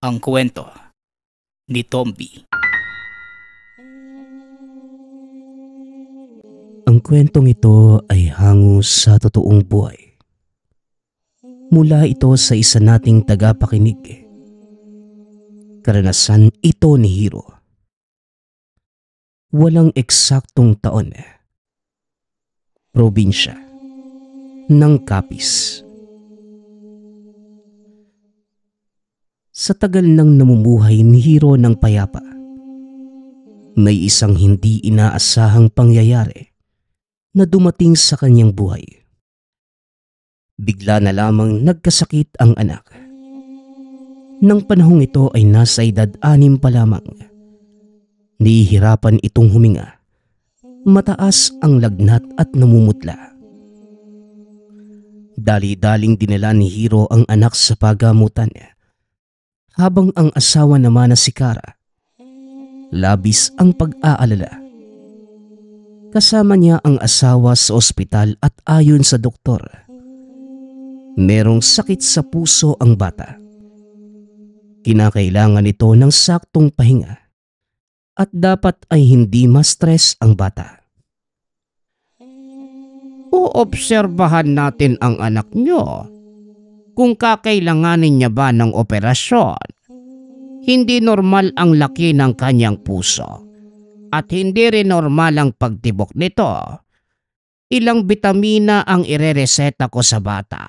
Ang kwento ni Tomby. Ang kwentong ito ay hango sa totoong buhay. Mula ito sa isa nating tagapakinig. Karanasan ito ni Hiro. Walang eksaktong taon. Probinsya ng Capiz. Sa tagal ng namumuhay ni Hiro ng payapa, may isang hindi inaasahang pangyayari na dumating sa kanyang buhay. Bigla na lamang nagkasakit ang anak. Nang panahong ito ay nasa edad 6 pa lamang. Nahihirapan itong huminga. Mataas ang lagnat at namumutla. Dali-daling dinala ni Hiro ang anak sa pagamutan, habang ang asawa naman na si Kara, labis ang pag-aalala. Kasama niya ang asawa sa ospital at ayon sa doktor, merong sakit sa puso ang bata. Kinakailangan ito ng saktong pahinga at dapat ay hindi ma-stress ang bata. Uobserbahan natin ang anak nyo kung kakailanganin niya ba ng operasyon. Hindi normal ang laki ng kanyang puso at hindi rin normal ang pagtibok nito. Ilang bitamina ang irereseta ko sa bata.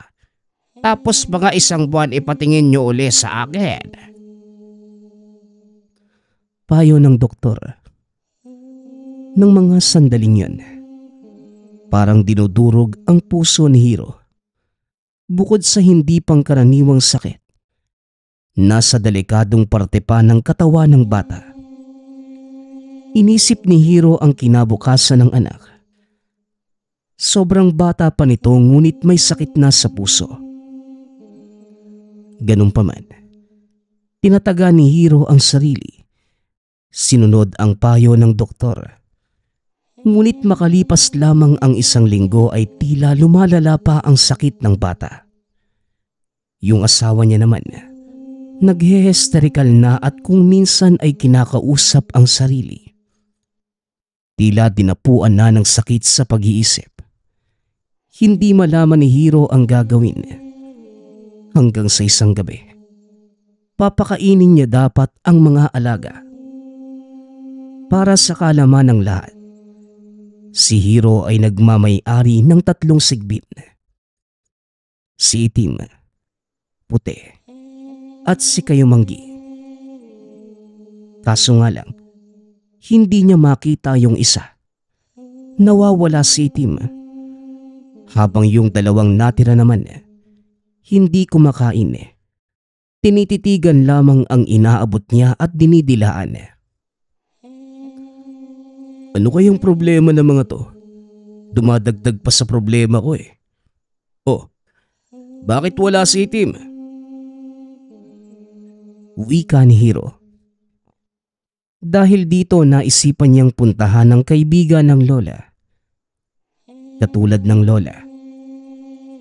Tapos mga 1 buwan ipatingin nyo uli sa akin. Payo ng doktor. Nang mga sandaling yun, parang dinudurog ang puso ni Hiro. Bukod sa hindi pangkaraniwang sakit, nasa delikadong parte pa ng katawan ng bata. Inisip ni Hiro ang kinabukasan ng anak. Sobrang bata pa nito ngunit may sakit na sa puso. Ganun pa man, tinataga ni Hiro ang sarili. Sinunod ang payo ng doktor. Ngunit makalipas lamang ang 1 linggo ay tila lumalala pa ang sakit ng bata. Yung asawa niya naman, naghe-hysterical na at kung minsan ay kinakausap ang sarili. Tila dinapuan na ng sakit sa pag-iisip. Hindi malaman ni Hiro ang gagawin. Hanggang sa isang gabi, papakainin niya dapat ang mga alaga. Para sa kalaman ng lahat, si Hiro ay nagmamay-ari ng 3 sigbin. Si Itim, Puti, at si Kayumanggi. Kaso nga lang, hindi niya makita yung isa. Nawawala si Itim. Habang yung 2 natira naman, hindi kumakain. Tinititigan lamang ang inaabot niya at dinidilaan. Ano kayang problema ng mga to? Dumadagdag pa sa problema ko eh. Oh, bakit wala si Itim? Wika ni Hiro. Dahil dito naisipan niyang puntahan ng kaibigan ng lola. Katulad ng lola,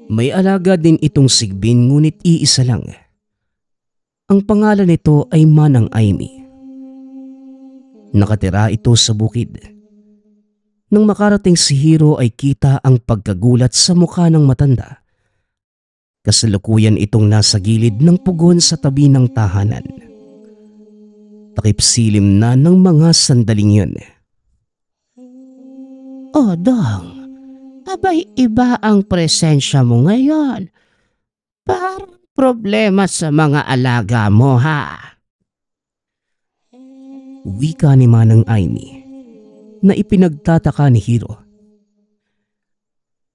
may alaga din itong sigbin ngunit iisa lang. Ang pangalan nito ay Manang Aimee. Nakatira ito sa bukid. Nang makarating si Hiro ay kita ang pagkagulat sa mukha ng matanda. Kasalukuyan itong nasa gilid ng pugon sa tabi ng tahanan. Takip-silim na ng mga sandaling yun. Oh, Dong, abay iba ang presensya mo ngayon. Parang problema sa mga alaga mo, ha? Wika ni Manang Aimee na ipinagtataka ni Hiro.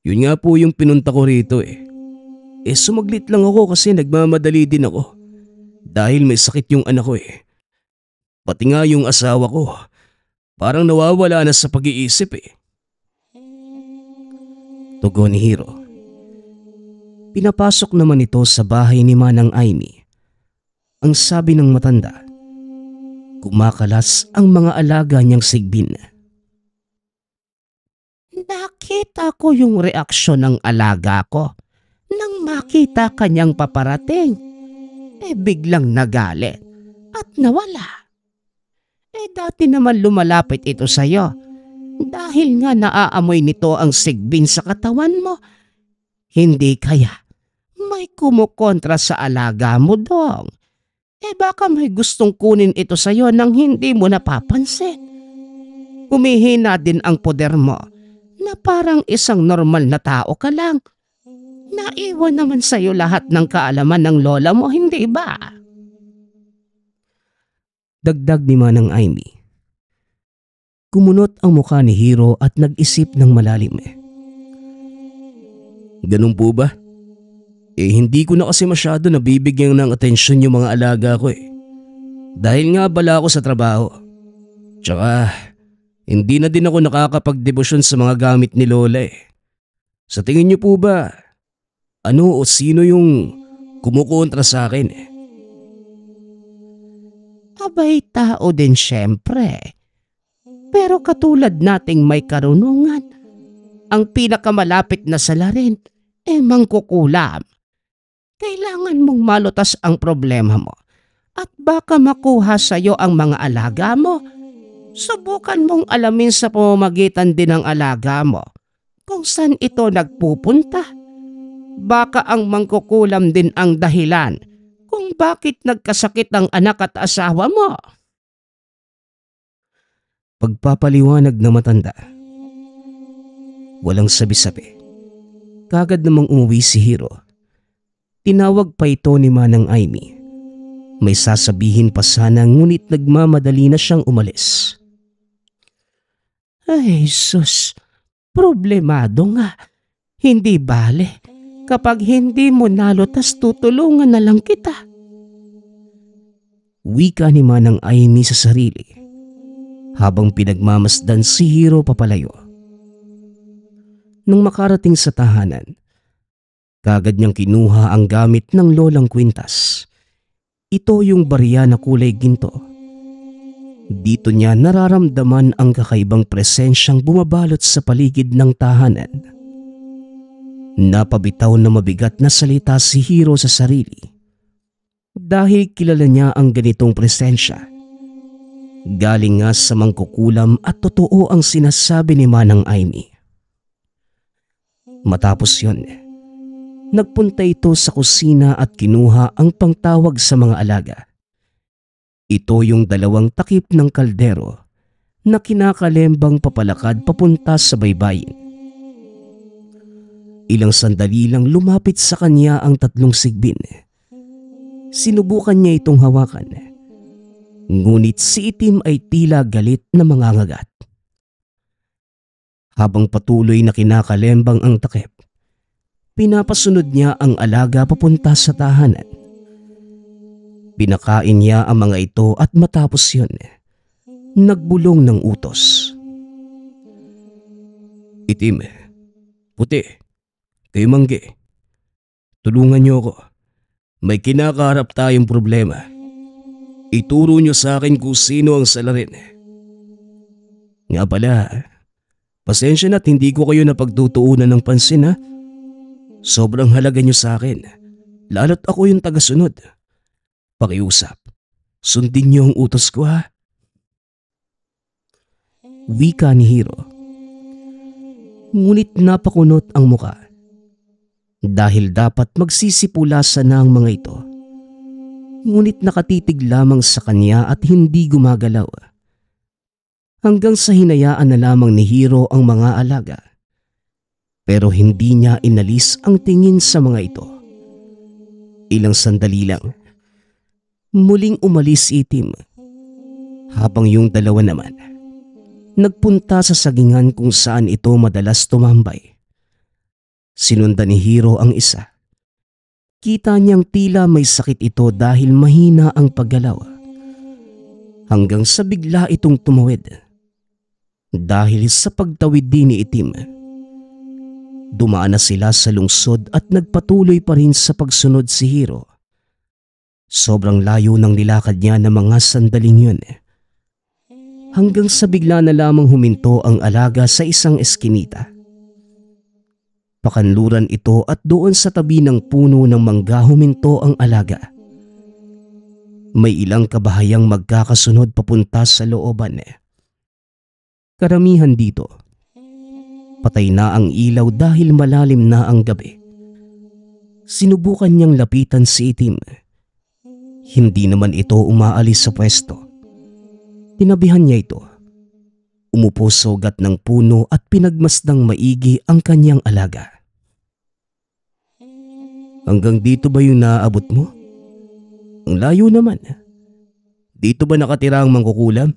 Yun nga po yung pinunta ko rito eh. Sumaglit lang ako kasi nagmamadali din ako. Dahil may sakit yung anak ko eh. Pati nga yung asawa ko, parang nawawala na sa pag-iisip eh. Tugon ni Hiro. Pinapasok naman ito sa bahay ni Manang Aimee. Ang sabi ng matanda, kumakalas ang mga alaga niyang sigbin. Nakita ko yung reaksyon ng alaga ko nang makita kanyang paparating. Biglang nagalit at nawala. Dati naman lumalapit ito sa'yo dahil nga naaamoy nito ang sigbin sa katawan mo. Hindi kaya may kumukontra sa alaga mo, Dong? Baka may gustong kunin ito sa'yo nang hindi mo napapansin. Humihina din ang poder mo na parang isang normal na tao ka lang. Naiwan naman sa'yo lahat ng kaalaman ng lola mo, hindi ba? Dagdag ni Manang Amy. Kumunot ang mukha ni Hiro at nag-isip ng malalim. Ganun po ba? Hindi ko na kasi masyado nabibigyan ng atensyon yung mga alaga ko Dahil nga bala ako sa trabaho. Tsaka, hindi na din ako nakakapagdebosyon sa mga gamit ni Lola Sa tingin niyo po ba, ano o sino yung kumukontra sa akin Abay, tao din syempre. Pero katulad nating may karunungan, ang pinakamalapit na salarin mangkukulam. Kailangan mong malutas ang problema mo at baka makuha sa'yo ang mga alaga mo. Subukan mong alamin sa pamamagitan din ng alaga mo kung saan ito nagpupunta. Baka ang mangkukulam din ang dahilan kung bakit nagkasakit ang anak at asawa mo. Pagpapaliwanag na matanda. Walang sabi-sabi. Kagad namang umuwi si Hiro. Tinawag pa ito ni Manang Amy. May sasabihin pa sana ngunit nagmamadali na siyang umalis. Ay sus, problemado nga. Hindi bale. Kapag hindi mo nalutas, tutulungan na lang kita. Wika ni Manang Amy sa sarili habang pinagmamasdan si Hiro papalayo. Nang makarating sa tahanan, kagad niyang kinuha ang gamit ng lolang kwintas. Ito yung barya na kulay ginto. Dito niya nararamdaman ang kakaibang presensyang bumabalot sa paligid ng tahanan. Napabitaw na mabigat na salita si Hiro sa sarili dahil kilala niya ang ganitong presensya. Galing nga sa mangkukulam at totoo ang sinasabi ni Manang Amy. Matapos yon, nagpunta ito sa kusina at kinuha ang pangtawag sa mga alaga. Ito yung 2 takip ng kaldero na kinakalembang papalakad papunta sa baybayin. Ilang sandali lang lumapit sa kanya ang 3 sigbin. Sinubukan niya itong hawakan. Ngunit si Itim ay tila galit na mangangagat. Habang patuloy na kinakalembang ang takip, pinapasunod niya ang alaga papunta sa tahanan. Pinakain niya ang mga ito at matapos yun, nagbulong ng utos. Itim, Puti, kayo Mangge, tulungan niyo ako. May kinakaharap tayong problema. Ituro niyo sa akin kung sino ang salarin. Nga pala, pasensya na't hindi ko kayo napagtutuunan ng pansin ha. Sobrang halaga niyo sa akin, lalo't ako yung tagasunod. Pakiusap, sundin niyo ang utos ko ha. Wika ni Hiro. Ngunit napakunot ang muka. Dahil dapat magsisipulasan na ang mga ito. Ngunit nakatitig lamang sa kanya at hindi gumagalaw. Hanggang sa hinayaan na lamang ni Hiro ang mga alaga. Pero hindi niya inalis ang tingin sa mga ito. Ilang sandali lang. Muling umalis si Itim. Habang yung 2 naman, nagpunta sa sagingan kung saan ito madalas tumambay. Sinundan ni Hiro ang isa. Kita niyang tila may sakit ito dahil mahina ang paggalaw. Hanggang sa bigla itong tumawid. Dahil sa pagtawid din ni Itim. Dumaan na sila sa lungsod at nagpatuloy pa rin sa pagsunod si Hiro. Sobrang layo ng nilakad niya ng mga sandaling yun. Hanggang sa bigla na lamang huminto ang alaga sa isang eskinita. Pakanluran ito at doon sa tabi ng puno ng mangga huminto ang alaga. May ilang kabahayang magkakasunod papunta sa looban. Karamihan dito, patay na ang ilaw dahil malalim na ang gabi. Sinubukan niyang lapitan si Itim. Hindi naman ito umaalis sa pwesto. Tinabihan niya ito. Umupo sa ugat ng puno at pinagmasdang maigi ang kanyang alaga. Hanggang dito ba yung naaabot mo? Ang layo naman. Dito ba nakatira ang mangkukulam?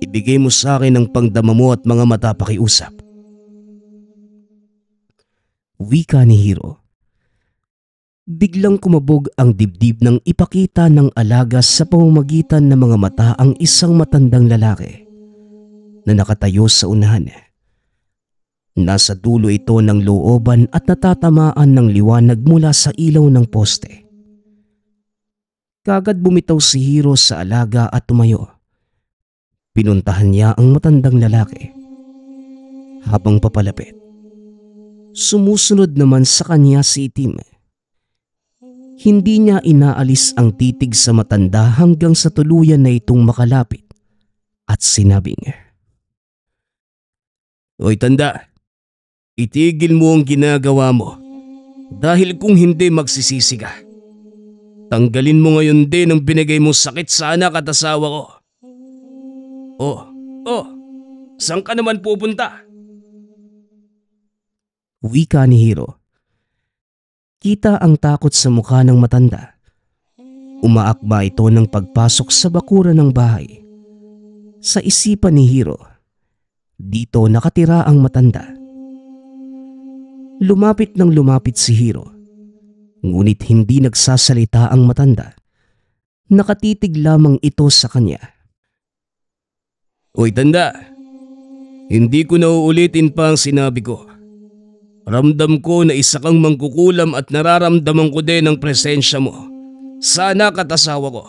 Ibigay mo sa akin ang pangdama mo at mga mata pakiusap. Wika ni Hiro. Biglang kumabog ang dibdib nang ipakita ng alaga sa pamamagitan ng mga mata ang isang matandang lalaki na nakatayo sa unahan. Nasa dulo ito ng looban at natatamaan ng liwanag mula sa ilaw ng poste. Kagad bumitaw si Hiro sa alaga at tumayo. Pinuntahan niya ang matandang lalaki. Habang papalapit, sumusunod naman sa kanya si Itim. Hindi niya inaalis ang titig sa matanda hanggang sa tuluyan na itong makalapit at sinabing, Hoy tanda, itigil mo ang ginagawa mo dahil kung hindi magsisisi ka. Tanggalin mo ngayon din ang binigay mong sakit sa anak at asawa ko. Oh, saan ka naman pupunta? Wika ni Hiro. Kita ang takot sa mukha ng matanda. Umaakba ito ng pagpasok sa bakuran ng bahay. Sa isipan ni Hiro, dito nakatira ang matanda. Lumapit si Hiro. Ngunit hindi nagsasalita ang matanda. Nakatitig lamang ito sa kanya. Hoy tanda, hindi ko na uulitin pa ang sinabi ko. Ramdam ko na isa kang mangkukulam at nararamdaman ko din ang presensya mo sa anak at asawa ko.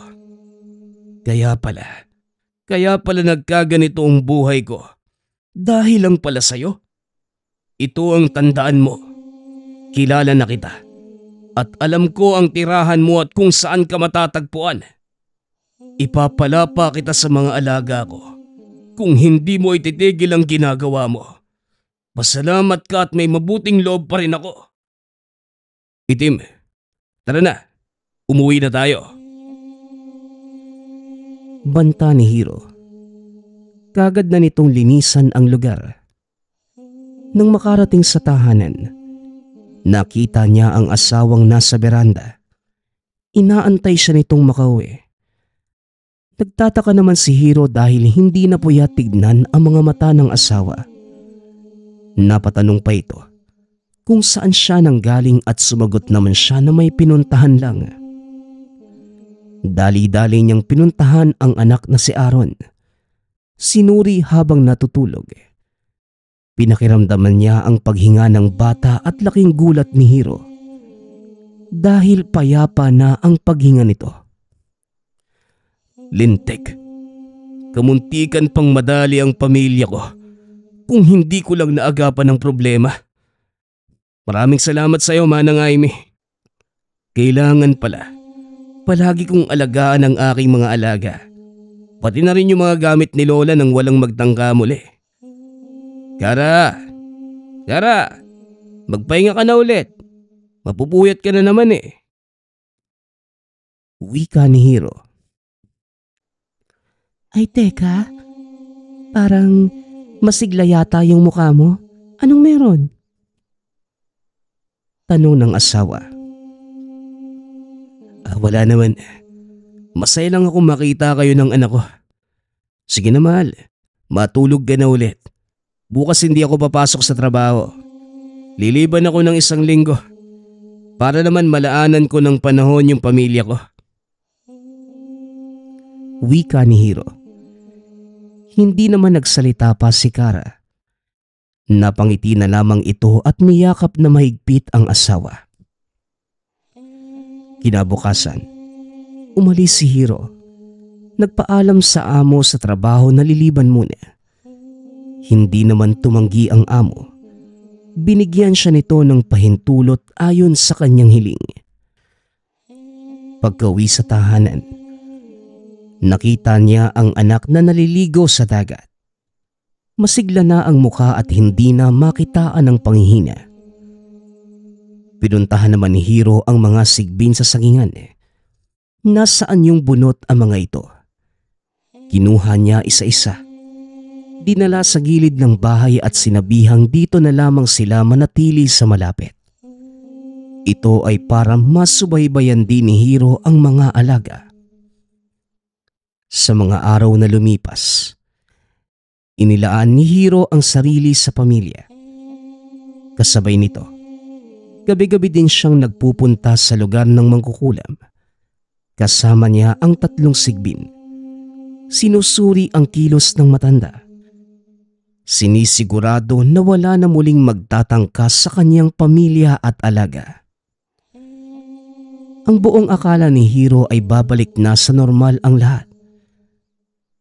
Kaya pala nagkaganito ang buhay ko. Dahil lang pala sa'yo. Ito ang tandaan mo. Kilala na kita. At alam ko ang tirahan mo at kung saan ka matatagpuan. Ipapalapa kita sa mga alaga ko kung hindi mo ititigil ang ginagawa mo. Pasalamat ka at may mabuting loob pa rin ako. Itim, tara na. Umuwi na tayo. Banta ni Hiro. Kagad na nitong linisan ang lugar. Nang makarating sa tahanan, nakita niya ang asawang nasa beranda. Inaantay siya nitong makauwi. Nagtataka naman si Hiro dahil hindi na puyat tignan ang mga mata ng asawa. Napatanong pa ito kung saan siya nanggaling at sumagot naman siya na may pinuntahan lang. Dali-dali niyang pinuntahan ang anak na si Aaron. Sinuri habang natutulog. Pinakiramdaman niya ang paghinga ng bata at laking gulat ni Hiro dahil payapa na ang paghinga nito. Lintik, kamuntikan pang madali ang pamilya ko kung hindi ko lang naagapan ng problema. Maraming salamat sa iyo, Manang Aimee. Kailangan pala, palagi kong alagaan ang aking mga alaga. Pati na rin yung mga gamit ni Lola nang walang magtangka muli. Kara, magpahinga ka na ulit. Mapupuyat ka na naman eh. Wika ni Hiro. Ay teka, parang masigla yata yung mukha mo. Anong meron? Tanong ng asawa. Wala naman. Masaya lang ako makita kayo ng anak ko. Sige na mahal, matulog ka na ulit. Bukas hindi ako papasok sa trabaho. Liliban ako ng 1 linggo para naman malaanan ko ng panahon yung pamilya ko. Wika ni Hiro. Hindi naman nagsalita pa si Kara. Napangiti na lamang ito at miyakap na mahigpit ang asawa. Kinabukasan, umalis si Hiro. Nagpaalam sa amo sa trabaho na liliban muna. Hindi naman tumanggi ang amo. Binigyan siya nito ng pahintulot ayon sa kanyang hiling. Pagka-uwi sa tahanan, Nakita niya ang anak na naliligo sa dagat. Masigla na ang mukha at hindi na makitaan ng panghihina. Pinuntahan naman ni Hiro ang mga sigbin sa sangingan. Nasaan yung bunot ang mga ito? Kinuha niya isa-isa. Dinala sa gilid ng bahay at sinabihang dito na lamang sila manatili sa malapit. Ito ay para masubaybayan din ni Hiro ang mga alaga. Sa mga araw na lumipas, inilaan ni Hiro ang sarili sa pamilya. Kasabay nito, gabi-gabi din siyang nagpupunta sa lugar ng mangkukulam. Kasama niya ang 3 sigbin. Sinusuri ang kilos ng matanda. Sinisigurado na wala na muling magtatangka sa kanyang pamilya at alaga. Ang buong akala ni Hiro ay babalik na sa normal ang lahat.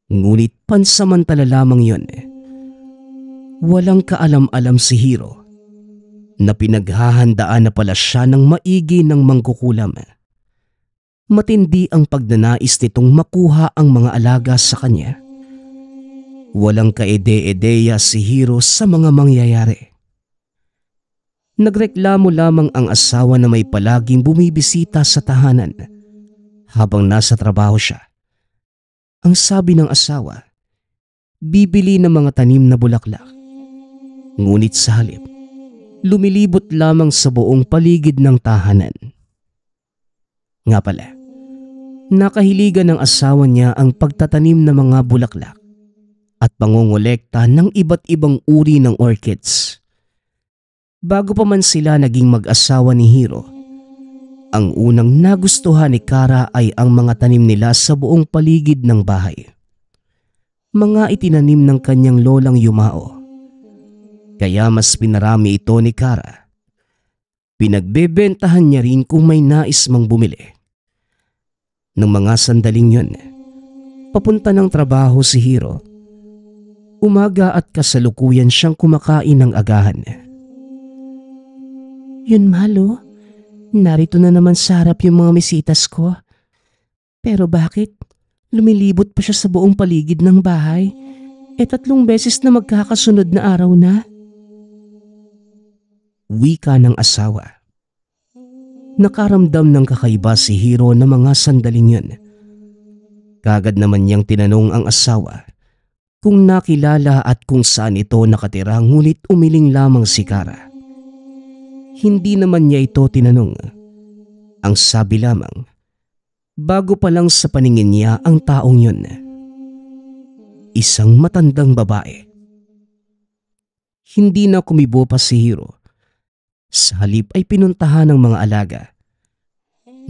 Ngunit pansamantala lamang yun. Walang kaalam-alam si Hiro na pinaghahandaan na pala siya ng maigi ng mangkukulam. Matindi ang pagnanais nitong makuha ang mga alaga sa kanya. Walang kaide-ideya si Hiro sa mga mangyayari. Nagreklamo lamang ang asawa na may palaging bumibisita sa tahanan habang nasa trabaho siya. Ang sabi ng asawa, bibili ng mga tanim na bulaklak. Ngunit sa halip, lumilibot lamang sa buong paligid ng tahanan. Nga pala, nakahiligan ng asawa niya ang pagtatanim ng mga bulaklak at pangongolekta ng iba't ibang uri ng orchids. Bago pa man sila naging mag-asawa ni Hiro, ang unang nagustuhan ni Kara ay ang mga tanim nila sa buong paligid ng bahay. Mga itinanim ng kanyang lolang Yumao. Kaya mas pinarami ito ni Kara. Pinagbebentahan niya rin kung may nais mang bumili. Nang mga sandaling yun, papunta ng trabaho si Hiro. Umaga at kasalukuyan siyang kumakain ng agahan. Yun, Malo. Narito na naman sa harap yung mga misitas ko. Pero bakit? Lumilibot pa siya sa buong paligid ng bahay. 3 beses na magkakasunod na araw na. Wika ng asawa. Nakaramdam ng kakaiba si Hiro na mga sandaling yun. Kagad naman niyang tinanong ang asawa kung nakilala at kung saan ito nakatira, ngunit umiling lamang si Kara. Hindi naman niya ito tinanong. Ang sabi lamang, bago pa lang sa paningin niya ang taong yun. Isang matandang babae. Hindi na kumibo pa si Hiro. Sa halip ay pinuntahan ng mga alaga.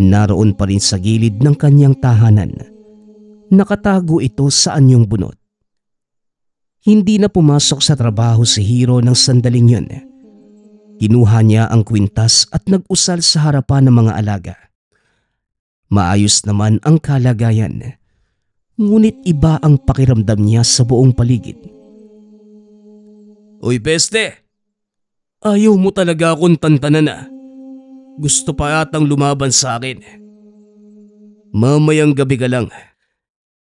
Naroon pa rin sa gilid ng kanyang tahanan. Nakatago ito sa anyong bunot. Hindi na pumasok sa trabaho si Hiro ng sandaling yun. Kinuha niya ang kwintas at nag-usal sa harapan ng mga alaga. Maayos naman ang kalagayan, ngunit iba ang pakiramdam niya sa buong paligid. Uy, peste! Ayaw mo talaga akong tantanan na. Gusto pa yatang lumaban sa akin. Mamayang gabi ka lang.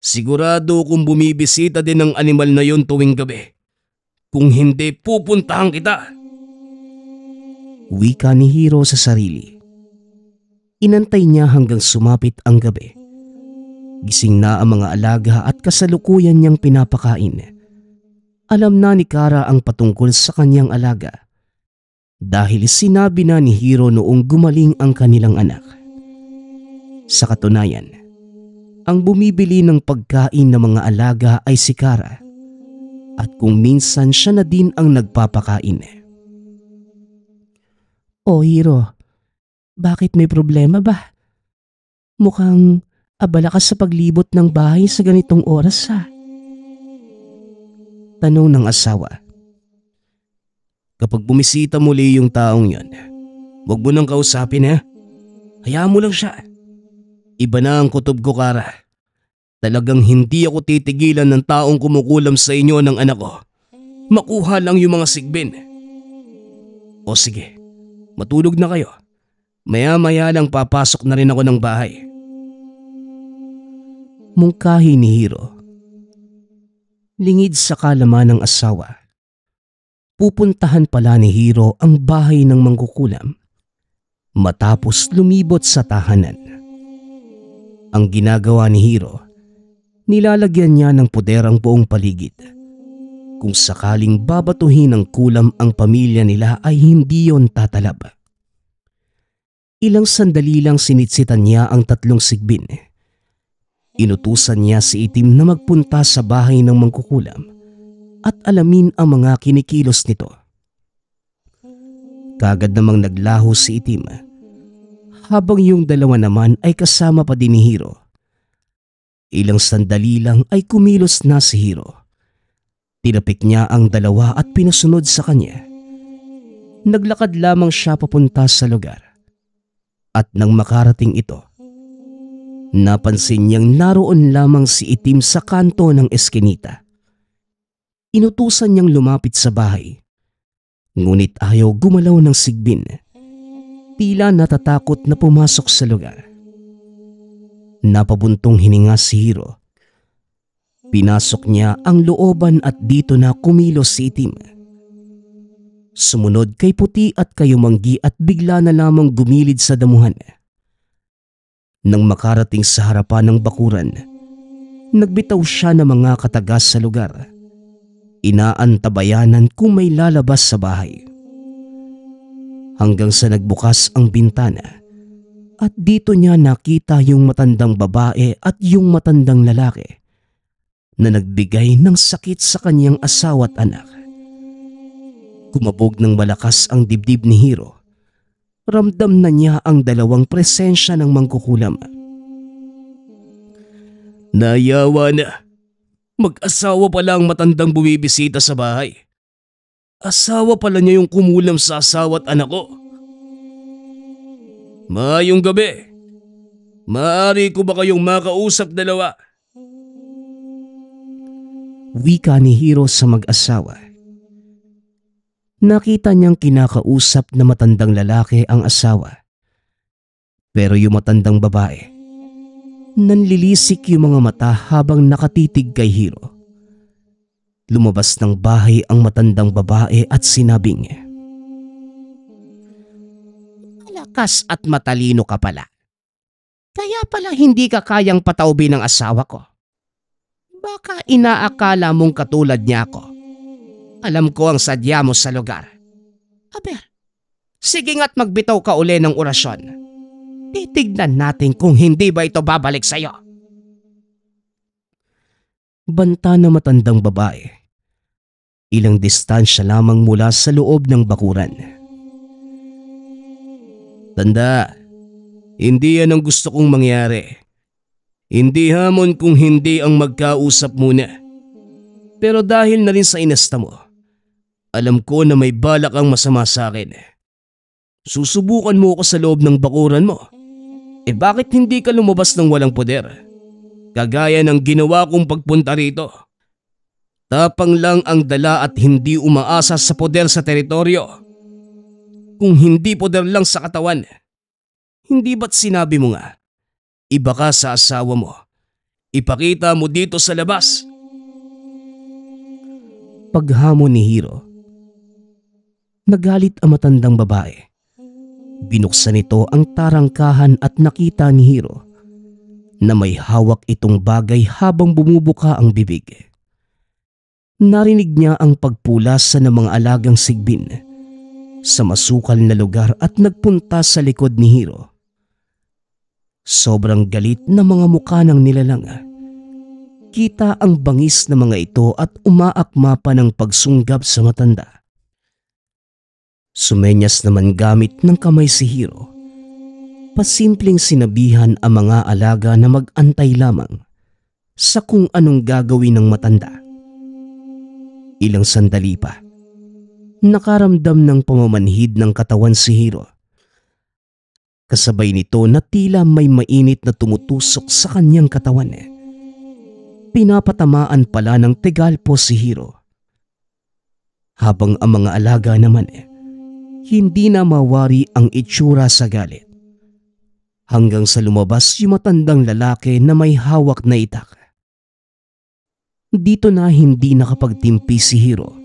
Sigurado kung bumibisita din ng animal na yon tuwing gabi. Kung hindi, pupuntahan kita. Wika ni Hiro sa sarili. Inantay niya hanggang sumapit ang gabi. Gising na ang mga alaga at kasalukuyan niyang pinapakain. Alam na ni Kara ang patungkol sa kanyang alaga dahil sinabi na ni Hiro noong gumaling ang kanilang anak. Sa katunayan, ang bumibili ng pagkain ng mga alaga ay si Kara at kung minsan siya na din ang nagpapakain. O Hiro, bakit may problema ba? Mukhang abala ka sa paglibot ng bahay sa ganitong oras ha? Tanong ng asawa. Kapag bumisita muli yung taong yon, huwag mo nang kausapin ha. Hayaan mo lang siya. Iba na ang kutob ko, Kara. Talagang hindi ako titigilan ng taong kumukulam sa inyo ng anak ko. Makuha lang yung mga sigbin. O sige, matulog na kayo. Maya-maya lang papasok na rin ako ng bahay. Mungkahi ni Hiro. Lingid sa kalaman ng asawa. Pupuntahan pala ni Hiro ang bahay ng mangkukulam matapos lumibot sa tahanan. Ang ginagawa ni Hiro, nilalagyan niya ng puder ang buong paligid. Kung sakaling babatuhin ng kulam ang pamilya nila ay hindi yon tatalab. Ilang sandali lang sinitsitan niya ang 3 sigbin. Inutusan niya si Itim na magpunta sa bahay ng mangkukulam at alamin ang mga kinikilos nito. Kagad namang naglaho si Itim, habang yung dalawa naman ay kasama pa din ni Hiro. Ilang sandali lang ay kumilos na si Hiro. Tinapik niya ang dalawa at pinasunod sa kanya. Naglakad lamang siya papunta sa lugar. At nang makarating ito, napansin niyang naroon lamang si Itim sa kanto ng eskinita. Inutusan niyang lumapit sa bahay. Ngunit ayaw gumalaw ng sigbin. Tila natatakot na pumasok sa lugar. Napabuntong hininga si Hiro. Pinasok niya ang looban at dito na kumilos si Itim. Sumunod kay Puti at kay Umanggi at bigla na lamang gumilid sa damuhan. Nang makarating sa harapan ng bakuran, nagbitaw siya ng mga katagas sa lugar. Inaantabayanan kung may lalabas sa bahay. Hanggang sa nagbukas ang bintana at dito niya nakita yung matandang babae at yung matandang lalaki na nagbigay ng sakit sa kanyang asawa at anak. Kumabog ng malakas ang dibdib ni Hiro. Ramdam na niya ang dalawang presensya ng mangkukulam. Nayawa na. Mag-asawa pala ang matandang bumibisita sa bahay. Asawa pala niya yung kumulam sa asawa at anak ko. Maayong gabi. Maaari ko ba kayong makausap dalawa? Wika ni Hiro sa mag-asawa. Nakita niyang kinakausap na matandang lalaki ang asawa. Pero yung matandang babae, nanlilisik yung mga mata habang nakatitig kay Hiro. Lumabas ng bahay ang matandang babae at sinabing, Malakas at matalino ka pala. Kaya pala hindi ka kayang pataubin ng asawa ko. Baka inaakala mong katulad niya ako. Alam ko ang sadya mo sa lugar. Aber, sige nga't magbitaw ka uli ng orasyon. Titignan natin kung hindi ba ito babalik sa'yo. Banta na matandang babae. Ilang distansya lamang mula sa loob ng bakuran. Tanda, hindi yan ang gusto kong mangyari. Hindi hamon kung hindi ang magkausap muna. Pero dahil na rin sa inasta mo, alam ko na may balak ang masama sa akin. Susubukan mo ako sa loob ng bakuran mo. Bakit hindi ka lumabas ng walang poder? Kagaya ng ginawa kong pagpunta rito. Tapang lang ang dala at hindi umaasa sa poder sa teritoryo. Kung hindi poder lang sa katawan, hindi ba't sinabi mo nga, iba ka sa asawa mo. Ipakita mo dito sa labas. Paghamon ni Hiro. Nagalit ang matandang babae. Binuksan nito ang tarangkahan at nakita ni Hiro na may hawak itong bagay habang bumubuka ang bibig. Narinig niya ang pagpulasa ng mga alagang sigbin sa masukal na lugar at nagpunta sa likod ni Hiro. Sobrang galit na mga mukha ng nilalang. Kita ang bangis ng mga ito at umaakma pa ng pagsunggab sa matanda. Sumenyas naman gamit ng kamay si Hiro. Pasimpleng sinabihan ang mga alaga na mag-antay lamang sa kung anong gagawin ng matanda. Ilang sandali pa, nakaramdam ng pamamanhid ng katawan si Hiro. Kasabay nito na tila may mainit na tumutusok sa kanyang katawan. Pinapatamaan pala ng tegalpo si Hiro. Habang ang mga alaga naman, hindi na mawari ang itsura sa galit. hanggang sa lumabas yung matandang lalaki na may hawak na itak. Dito na hindi nakapagtimpi si Hiro.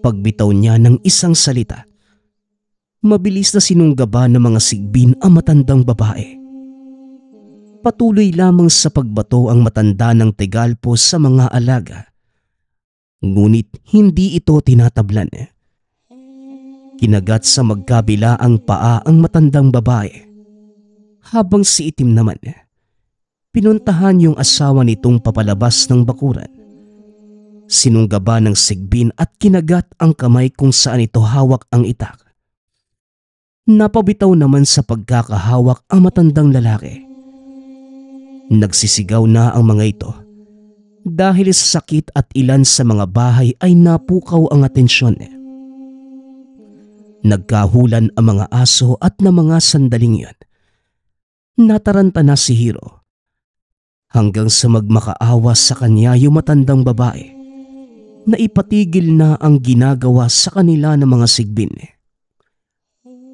Pagbitaw niya ng isang salita, mabilis na sinunggaba ng mga sigbin ang matandang babae. Patuloy lamang sa pagbato ang matanda ng Tegalpo sa mga alaga. Ngunit hindi ito tinatablan. Kinagat sa magkabila ang paa ang matandang babae. Habang si Itim naman, pinuntahan yung asawa nitong papalabas ng bakuran. Sinunggaba ng sigbin at kinagat ang kamay kung saan ito hawak ang itak. Napabitaw naman sa pagkakahawak ang matandang lalaki. Nagsisigaw na ang mga ito. Dahil sa sakit at ilan sa mga bahay ay napukaw ang atensyon. Nagkahulan ang mga aso at na mga sandaling yun. Nataranta na si Hiro. Hanggang sa magmakaawa sa kanya yung matandang babae na ipatigil na ang ginagawa sa kanila ng mga sigbin.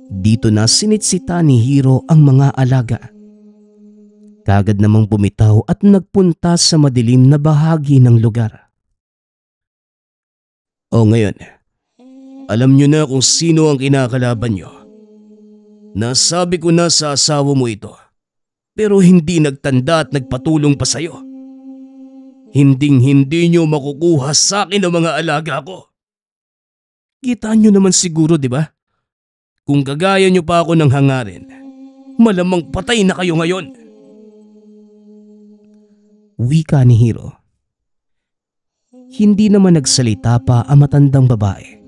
Dito na sinitsita ni Hiro ang mga alaga. Kagad namang bumitaw at nagpunta sa madilim na bahagi ng lugar. O ngayon, alam nyo na kung sino ang kinakalaban nyo. Nasabi ko na sa asawa mo ito, pero hindi nagtanda at nagpatulong pa sa'yo. Hinding-hindi nyo makukuha sa akin ang mga alaga ko. Kita nyo naman siguro, di ba? Kung gagaya nyo pa ako ng hangarin, malamang patay na kayo ngayon. Wika ni Hiro. Hindi naman nagsalita pa ang matandang babae.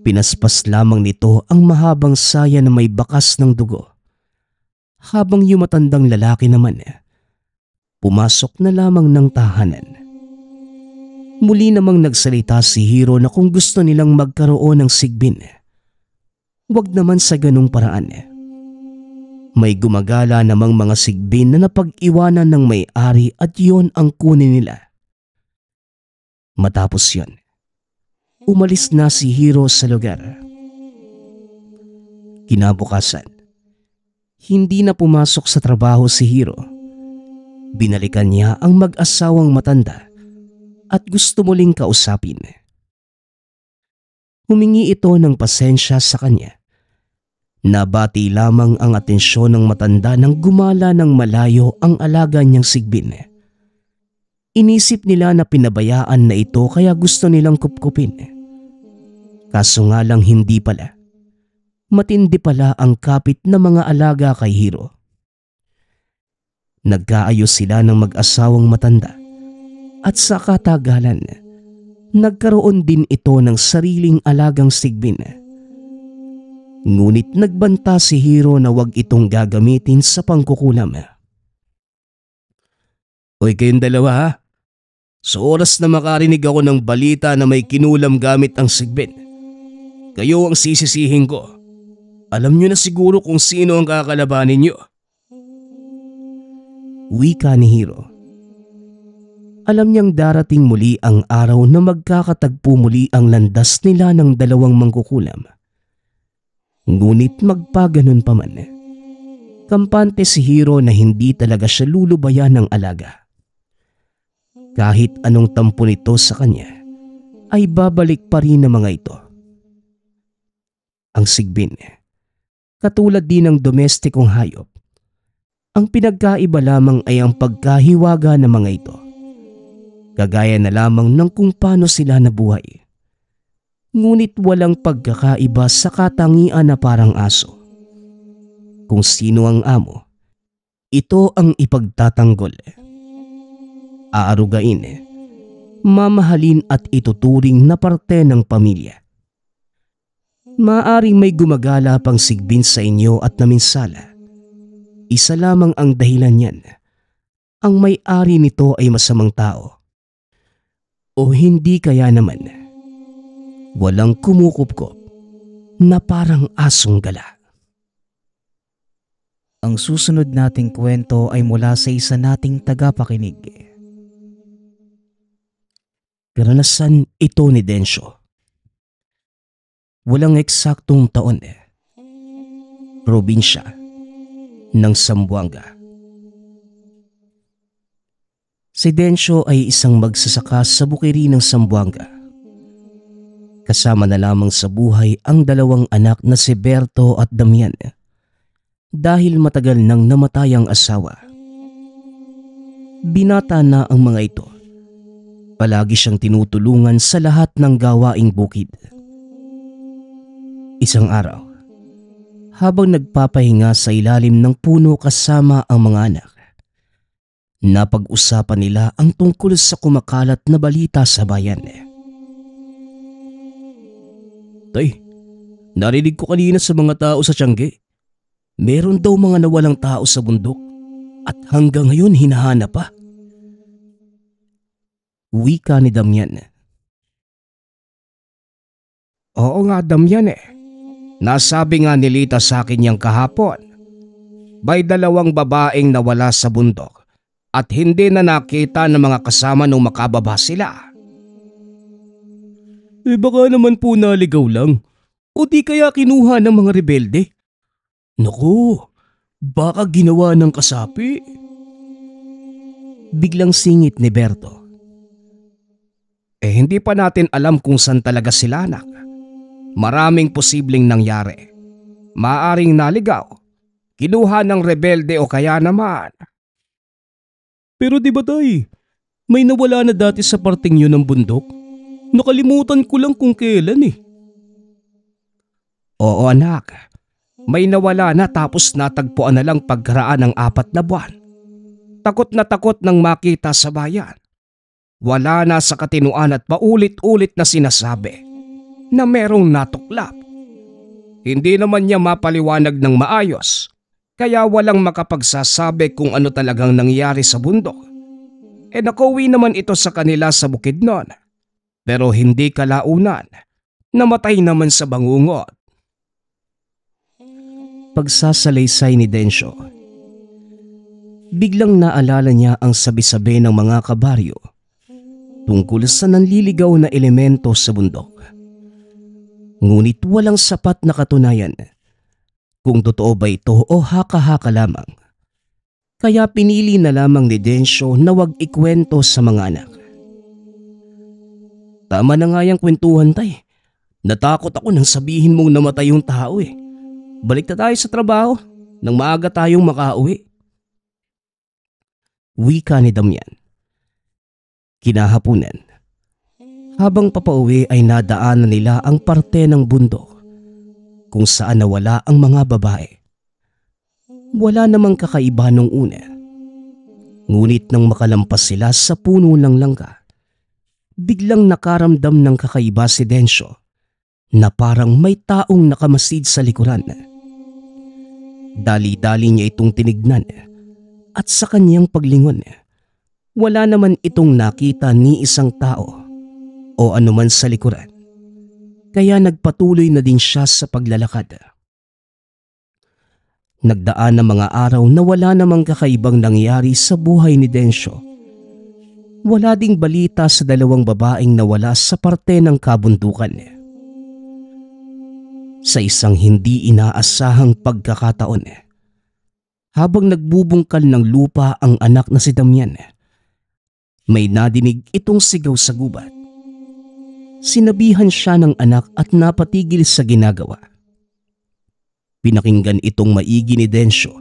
Pinaspas lamang nito ang mahabang saya na may bakas ng dugo. Habang yung matandang lalaki naman, pumasok na lamang ng tahanan. Muli namang nagsalita si Hiro na kung gusto nilang magkaroon ng sigbin, wag naman sa ganung paraan. May gumagala namang mga sigbin na napag-iwanan ng may-ari at yon ang kunin nila. Matapos yon, umalis na si Hiro sa lugar. Kinabukasan, hindi na pumasok sa trabaho si Hiro. Binalikan niya ang mag-asawang matanda at gusto muling kausapin. Humingi ito ng pasensya sa kanya. Nabati lamang ang atensyon ng matanda nang gumala ng malayo ang alaga niyang sigbin. Inisip nila na pinabayaan na ito kaya gusto nilang kupkupin. Kaso nga lang hindi pala. Matindi pala ang kapit ng mga alaga kay Hiro. Nagkaayos sila ng mag-asawang matanda at sa katagalan, nagkaroon din ito ng sariling alagang sigbin. Ngunit nagbanta si Hiro na wag itong gagamitin sa pangkukulam. Hoy kayong dalawa ha, sa oras na makarinig ako ng balita na may kinulam gamit ang sigbin, kayo ang sisisihin ko. Alam nyo na siguro kung sino ang kakalabanin nyo. Wika ni Hiro. Alam niyang darating muli ang araw na magkakatagpo muli ang landas nila ng dalawang mangkukulam. Ngunit magpaganon pa man, kampante si Hiro na hindi talaga siya lulubayan ng alaga. Kahit anong tampo nito sa kanya, ay babalik pa rin ng mga ito. Ang sigbin, katulad din ng domestikong hayop, ang pinagkaiba lamang ay ang pagkahiwaga ng mga ito. Kagaya na lamang ng kung paano sila nabuhay. Ngunit walang pagkakaiba sa katangian na parang aso. Kung sino ang amo, ito ang ipagtatanggol. Aarugain, mamahalin at ituturing na parte ng pamilya. Maaring may gumagala pang sigbin sa inyo at naminsala. Isa lamang ang dahilan niyan. Ang may-ari nito ay masamang tao. O hindi kaya naman, walang kumukupkop na parang asong gala. Ang susunod nating kwento ay mula sa isa nating tagapakinig. Karanasan ito ni Densyo. Walang eksaktong taon. Probinsya, ng Zamboanga. Si Dencio ay isang magsasaka sa bukiri ng Zamboanga. Kasama na lamang sa buhay ang dalawang anak na si Berto at Damian dahil matagal nang namatay ang asawa. Binata na ang mga ito. Palagi siyang tinutulungan sa lahat ng gawaing bukid. Isang araw, habang nagpapahinga sa ilalim ng puno kasama ang mga anak, napag-usapan nila ang tungkol sa kumakalat na balita sa bayan. Tay, narinig ko kanina sa mga tao sa Tiangge. Meron daw mga nawalang tao sa bundok at hanggang ngayon hinahanap pa. Wika ni Damian. Oo nga, Damian Nasabi nga ni Lita sa akin yang kahapon. May 2 babaeng nawala sa bundok at hindi na nakita ng mga kasama nung makababa sila. Baka naman po naligaw lang o di kaya kinuha ng mga rebelde. Naku, baka ginawa ng kasapi. Biglang singit ni Berto. Hindi pa natin alam kung saan talaga sila, anak. Maraming posibleng nangyari. Maaring naligaw, kinuha ng rebelde o kaya naman. Pero di ba tay, may nawala na dati sa parting yun ng bundok? Nakalimutan ko lang kung kailan. Oo anak, may nawala na tapos natagpuan na lang pagkaraan ng 4 na buwan. Takot na takot nang makita sa bayan. Wala na sa katinuan at paulit-ulit na sinasabi na merong natuklap. Hindi naman niya mapaliwanag ng maayos, kaya walang makapagsasabi kung ano talagang nangyari sa bundok. Nakuwi naman ito sa kanila sa Bukidnon, pero hindi kalaunan, namatay naman sa bangungot. Pagsasalaysay ni Dencio. Biglang naalala niya ang sabi-sabi ng mga kabaryo tungkol sa nanliligaw na elemento sa bundok. Ngunit walang sapat na katunayan kung totoo ba ito o haka-haka lamang. Kaya pinili na lamang ni Dencio na wag ikwento sa mga anak. Tama na nga yung kwentuhan tay. Natakot ako nang sabihin mong namatay yung tao. Balik na tayo sa trabaho nang maaga tayong makauwi. Wika ni Damian. Kinahapunan. Habang papauwi ay nadaanan nila ang parte ng bundok kung saan nawala ang mga babae. Wala namang kakaiba nung una. Ngunit nang makalampas sila sa puno ng langka, biglang nakaramdam ng kakaiba si Dencio na parang may taong nakamasid sa likuran. Dali-dali niya itong tinignan at sa kanyang paglingon, wala naman itong nakita ni isang tao o anuman sa likuran, kaya nagpatuloy na din siya sa paglalakad. Nagdaan ng mga araw na wala namang kakaibang nangyari sa buhay ni Dencio. Wala ding balita sa 2 babaeng nawala sa parte ng kabundukan. Sa isang hindi inaasahang pagkakataon, habang nagbubungkal ng lupa ang anak na si Damian, may nadinig itong sigaw sa gubat. Sinabihan siya ng anak at napatigil sa ginagawa. Pinakinggan itong maigi ni Dencio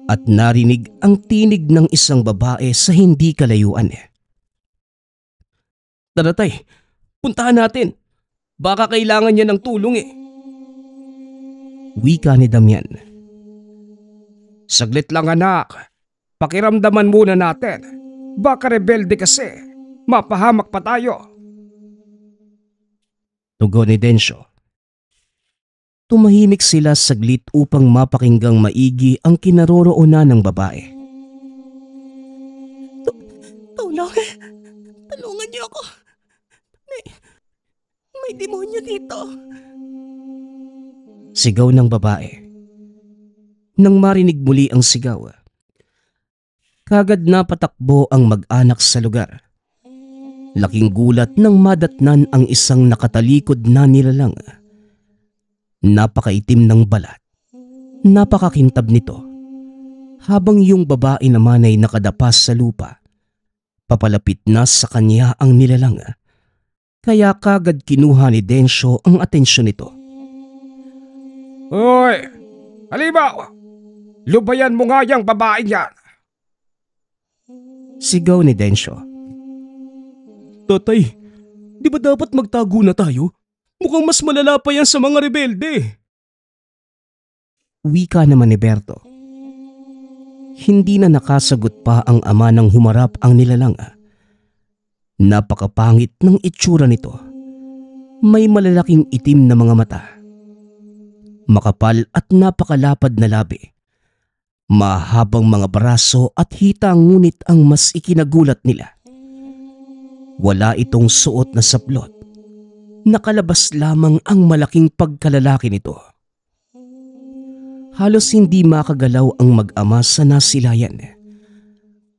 at narinig ang tinig ng isang babae sa hindi kalayuan. Tara tay, puntahan natin. Baka kailangan niya ng tulong Wika ni Damian. Saglit lang anak, pakiramdaman muna natin. Baka rebelde kasi, mapahamak pa tayo. Tugon ni Dencio. Tumahimik sila saglit upang mapakinggang maigi ang kinaroroonan ng babae. Tulungan niyo ako. May demonyo dito. Sigaw ng babae. Nang marinig muli ang sigaw, kagad napatakbo ang mag-anak sa lugar. Laking gulat nang madatnan ang isang nakatalikod na nilalang. Napakaitim ng balat. Napakakintab nito habang yung babae naman ay nakadapas sa lupa. Papalapit na sa kanya ang nilalang, kaya kagad kinuha ni Densyo ang atensyon nito. Hoy! Halimaw! Lubayan mo nga yung babae niyan! Sigaw ni Densyo. Tatay, di ba dapat magtago na tayo? Mukhang mas malala pa yan sa mga rebelde. Wika naman ni Berto. Hindi na nakasagot pa ang ama nang humarap ang nilalang. Napakapangit ng itsura nito. May malalaking itim na mga mata. Makapal at napakalapad na labi. Mahabang mga braso at hita, ngunit ang mas ikinagulat nila, wala itong suot na saplot. Nakalabas lamang ang malaking pagkalalaki nito. Halos hindi makagalaw ang mag-ama sa nasilayan.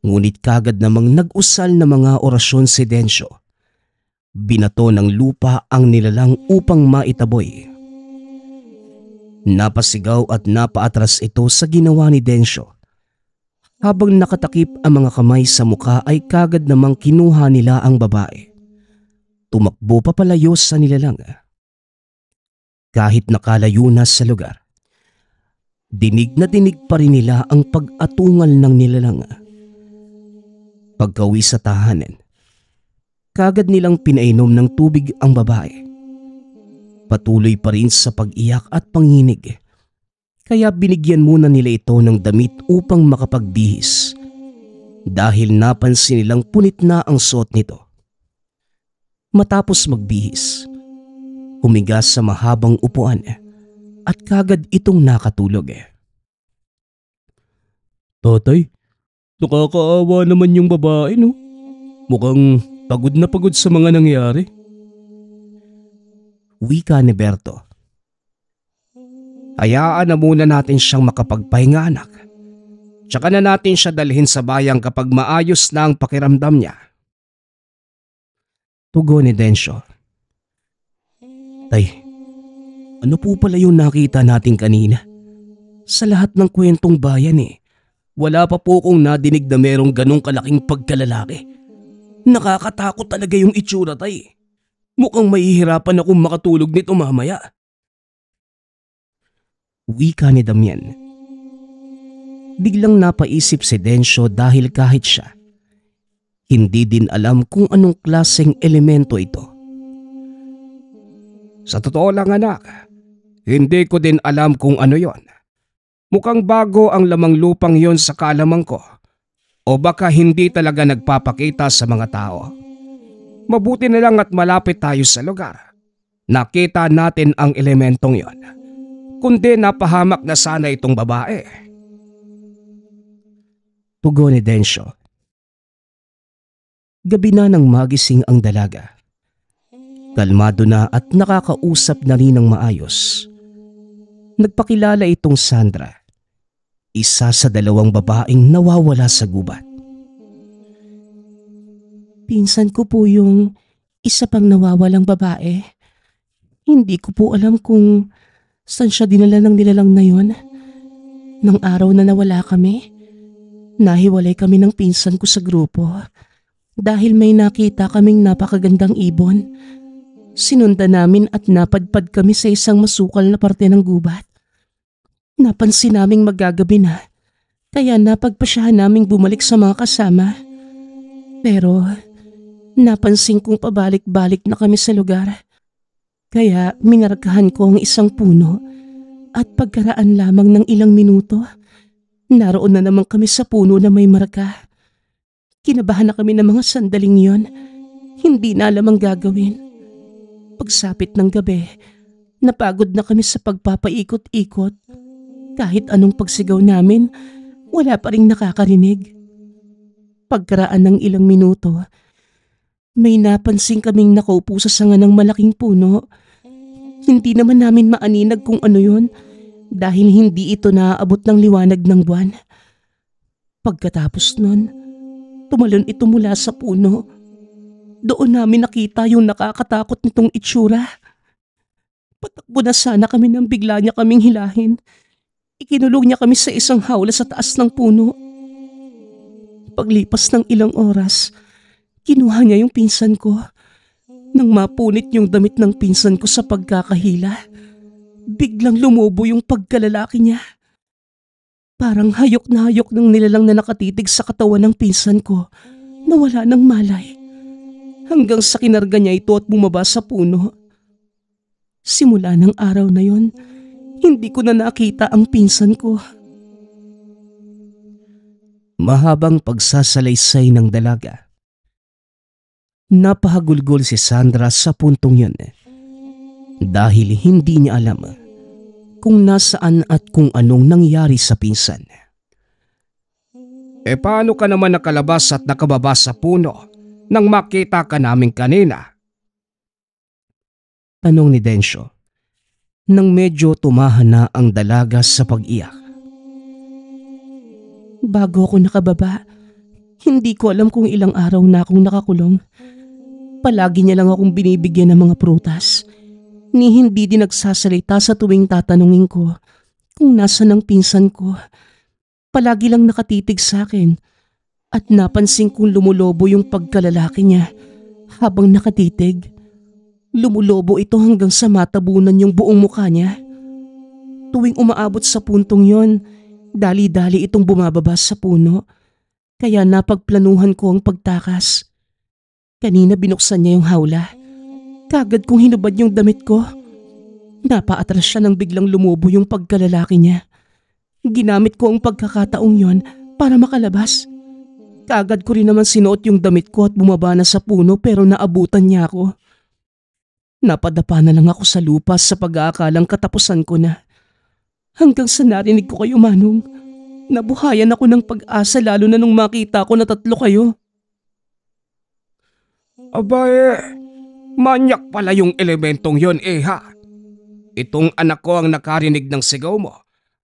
Ngunit kagad namang nag-usal na mga orasyon si Densyo. Binato ng lupa ang nilalang upang maitaboy. Napasigaw at napaatras ito sa ginawa ni Densyo. Habang nakatakip ang mga kamay sa muka ay kagad namang kinuha nila ang babae. Tumakbo papalayo sa nilalang. Kahit nakalayo na sa lugar, dinig na dinig pa rin nila ang pag-atungal ng nilalang. Pagkawi sa tahanan, kagad nilang pinainom ng tubig ang babae. Patuloy pa rin sa pag-iyak at panginig, kaya binigyan muna nila ito ng damit upang makapagbihis dahil napansin nilang punit na ang suot nito. Matapos magbihis, humiga sa mahabang upuan at kagad itong nakatulog. Tatay, nakakaawa naman yung babae, no? Mukhang pagod na pagod sa mga nangyari. Wika ni Berto. Hayaan na muna natin siyang makapagpahinga, anak. Tsaka na natin siya dalhin sa bayan kapag maayos na ang pakiramdam niya. Tugon ni Densyo. Tay, ano po pala yung nakita natin kanina? Sa lahat ng kwentong bayan wala pa po kong nadinig na merong ganong kalaking pagkalalaki. Nakakatakot talaga yung itsura, tay. Mukhang mahihirapan akong makatulog nito mamaya. Wika ni Damian. Biglang napaisip si Densyo dahil kahit siya, hindi din alam kung anong klaseng elemento ito. Sa totoo lang, anak, hindi ko din alam kung ano yon. Mukhang bago ang lamang lupang yon sa kalamang ko. O baka hindi talaga nagpapakita sa mga tao. Mabuti na lang at malapit tayo sa lugar. Nakita natin ang elementong yon. Kundi napahamak na sana itong babae. Tugon ni Densyo. Gabi na nang magising ang dalaga. Kalmado na at nakakausap na rin ng maayos. Nagpakilala itong Sandra, isa sa dalawang babaeng nawawala sa gubat. Pinsan ko po yung isa pang nawawalang babae. Hindi ko po alam kung saan siya dinala ng nilalang na yon. Nang araw na nawala kami, nahiwalay kami ng pinsan ko sa grupo dahil may nakita kaming napakagandang ibon. Sinundan namin at napadpad kami sa isang masukal na parte ng gubat. Napansin naming magagabi na, kaya napagpasyahan naming bumalik sa mga kasama. Pero napansin kong pabalik-balik na kami sa lugar. Kaya minarkahan ko ang isang puno at pagkaraan lamang ng ilang minuto, naroon na naman kami sa puno na may marka. Kinabahan na kami ng mga sandaling yon. Hindi na alam ang gagawin. Pagsapit ng gabi, napagod na kami sa pagpapaikot-ikot. Kahit anong pagsigaw namin, wala pa ring nakakarinig. Pagkaraan ng ilang minuto, may napansin kaming nakaupo sa sanga ng malaking puno. Hindi naman namin maaninag kung ano yun dahil hindi ito naaabot ng liwanag ng buwan. Pagkatapos nun, tumalon ito mula sa puno. Doon namin nakita yung nakakatakot nitong itsura. Patakbo na sana kami nang bigla niya kaming hilahin. Ikinulong niya kami sa isang hawla sa taas ng puno. Paglipas ng ilang oras, kinuha niya yung pinsan ko. Nang mapunit yung damit ng pinsan ko sa pagkakahila, biglang lumubo yung pagkalalaki niya. Parang hayok ng nilalang na nakatitig sa katawan ng pinsan ko na wala ng malay. Hanggang sa kinarga niya ito at bumaba sa puno. Simula ng araw na yon, hindi ko na nakita ang pinsan ko. Mahabang pagsasalaysay ng dalaga. Napahagulgol si Sandra sa puntong yun dahil hindi niya alam kung nasaan at kung anong nangyari sa pinsan. Paano ka naman nakalabas at nakababa sa puno nang makita ka namin kanina? Tanong ni Densyo nang medyo tumahan na ang dalaga sa pag-iyak. Bago ako nakababa, hindi ko alam kung ilang araw na akong nakakulong. Palagi niya lang akong binibigyan ng mga prutas. Ni hindi din nagsasalita sa tuwing tatanungin ko kung nasan ang pinsan ko. Palagi lang nakatitig sa akin at napansin kong lumulobo yung pagkalalaki niya habang nakatitig. Lumulobo ito hanggang sa matabunan yung buong mukha niya. Tuwing umaabot sa puntong yon, dali-dali itong bumababa sa puno. Kaya napagplanuhan ko ang pagtakas. Kanina binuksan niya yung hawla. Kagad kong hinubad yung damit ko. Napaatras siya nang biglang lumubo yung pagkalalaki niya. Ginamit ko ang pagkakataong yon para makalabas. Kagad ko rin naman sinuot yung damit ko at bumaba na sa puno pero naabutan niya ako. Napadapa na lang ako sa lupa sa pag-aakalang katapusan ko na. Hanggang sa narinig ko kayo, Manong. Nabuhayan ako ng pag-asa lalo na nung makita ko na 3 kayo. Abay, manyak pala yung elementong yon ha. Itong anak ko ang nakarinig ng sigaw mo.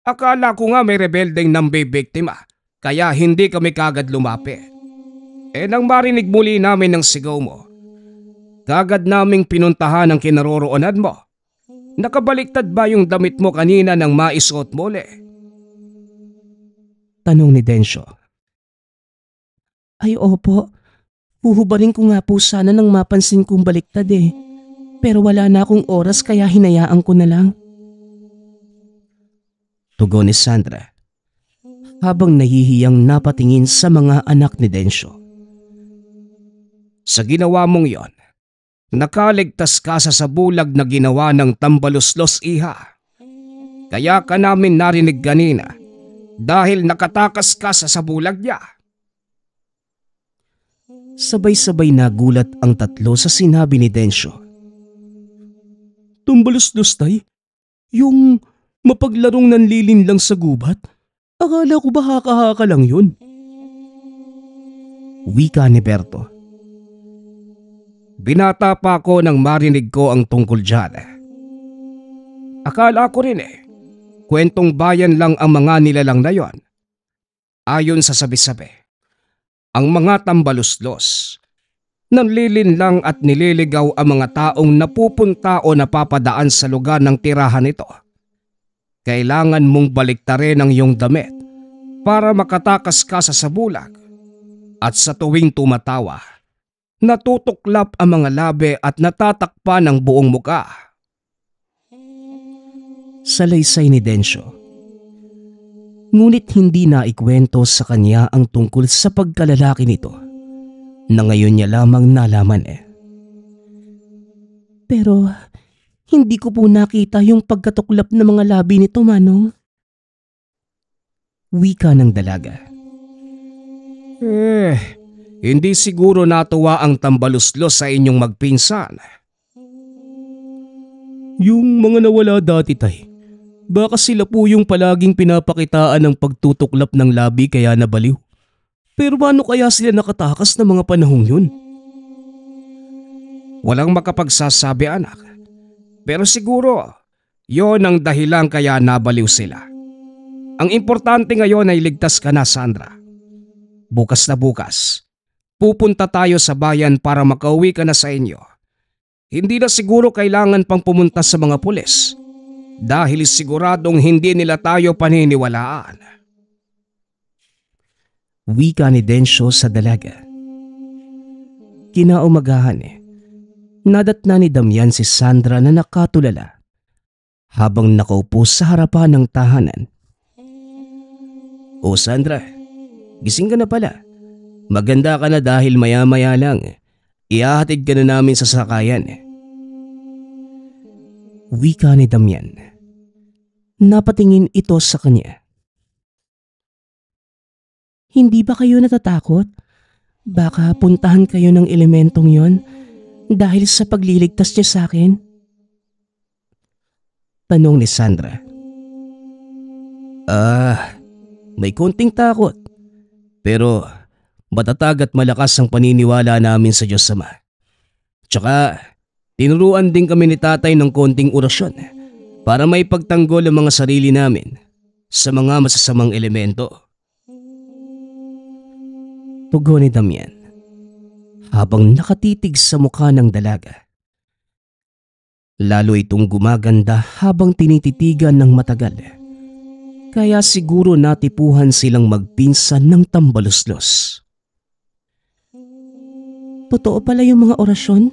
Akala ko nga may rebeldeng nambibiktima, kaya hindi kami kagad lumapit. Nang marinig muli namin ng sigaw mo, kagad naming pinuntahan ang kinaroroonan mo. Nakabaliktad ba yung damit mo kanina nang maisuot muli? Tanong ni Densyo. Ay opo, huhubarin ko nga po sana nang mapansin kong baliktad Pero wala na akong oras kaya hinayaan ko na lang. Tugon ni Sandra habang nahihiyang napatingin sa mga anak ni Densyo. Sa ginawa mong yon, nakaligtas ka sa sabulag na ginawa ng tambaluslos iha. Kaya ka namin narinig kanina dahil nakatakas ka sa sabulag niya. Sabay-sabay nagulat ang 3 sa sinabi ni Densyo. Tumbalos-los tay? Yung mapaglarong nanlilin lang sa gubat? Akala ko ba haka-haka lang yun? Wika ni Berto. Binata pa ako nang marinig ko ang tungkol dyan. Akala ko rin kwentong bayan lang ang mga nilalang na yon. Ayon sa sabi-sabi, ang mga tambaluslos, nanlilin lang at nililigaw ang mga taong napupunta o napapadaan sa lugar ng tirahan nito. Kailangan mong baliktarin ang iyong damit para makatakas ka sa sabulag. At sa tuwing tumatawa, natutuklap ang mga labi at natatakpan ang buong muka. Salaysay ni Densyo. Ngunit hindi na ikwento sa kanya ang tungkol sa pagkalalaki nito na ngayon niya lamang nalaman Pero hindi ko po nakita yung pagkatuklap ng mga labi nito, Manong. Wika ng dalaga. Hindi siguro natuwa ang tambaluslos sa inyong magpinsan. Yung mga nawala dati tay, baka sila po yung palaging pinapakitaan ng pagtutuklap ng labi kaya nabaliw. Pero paano kaya sila nakatakas ng mga panahong yun? Walang makapagsasabi, anak. Pero siguro, yon ang dahilan kaya nabaliw sila. Ang importante ngayon ay ligtas ka na, Sandra. Bukas na bukas, pupunta tayo sa bayan para makauwi ka na sa inyo. Hindi na siguro kailangan pang pumunta sa mga pulis. dahil siguradong hindi nila tayo paniniwalaan. Wika ni Densyo sa dalaga. Kinaumagahan nadatna ni Damian si Sandra na nakatulala habang nakaupo sa harapan ng tahanan. O Sandra, gising ka na pala. Maganda ka na dahil maya-maya lang. Ihahatid ka na namin sa sakayan. Wika ni Damian. Napatingin ito sa kanya. Hindi ba kayo natatakot? Baka puntahan kayo ng elementong yon dahil sa pagliligtas niya sa akin? Tanong ni Sandra. May konting takot. Pero matatag at malakas ang paniniwala namin sa Diyos Ama. Tsaka tinuruan din kami ni Tatay ng konting orasyon para may pagtanggol ang mga sarili namin sa mga masasamang elemento. Tugon ni Damian habang nakatitig sa mukha ng dalaga. Lalo itong gumaganda habang tinititigan ng matagal. Kaya siguro natipuhan silang magpinsan ng tambaluslos. Totoo pala yung mga orasyon?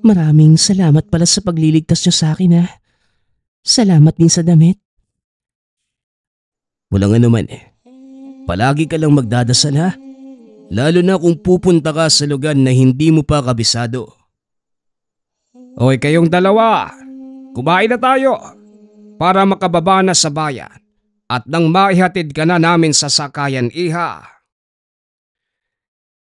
Maraming salamat pala sa pagliligtas niyo sa akin ha. Salamat din sa damit. Walang anuman Palagi ka lang magdadasal ha. Lalo na kung pupunta ka sa lugar na hindi mo pa kabisado. Hoy kayong dalawa, kumain na tayo para makababa na sa bayan at nang maihatid ka na namin sa sakayan, iha.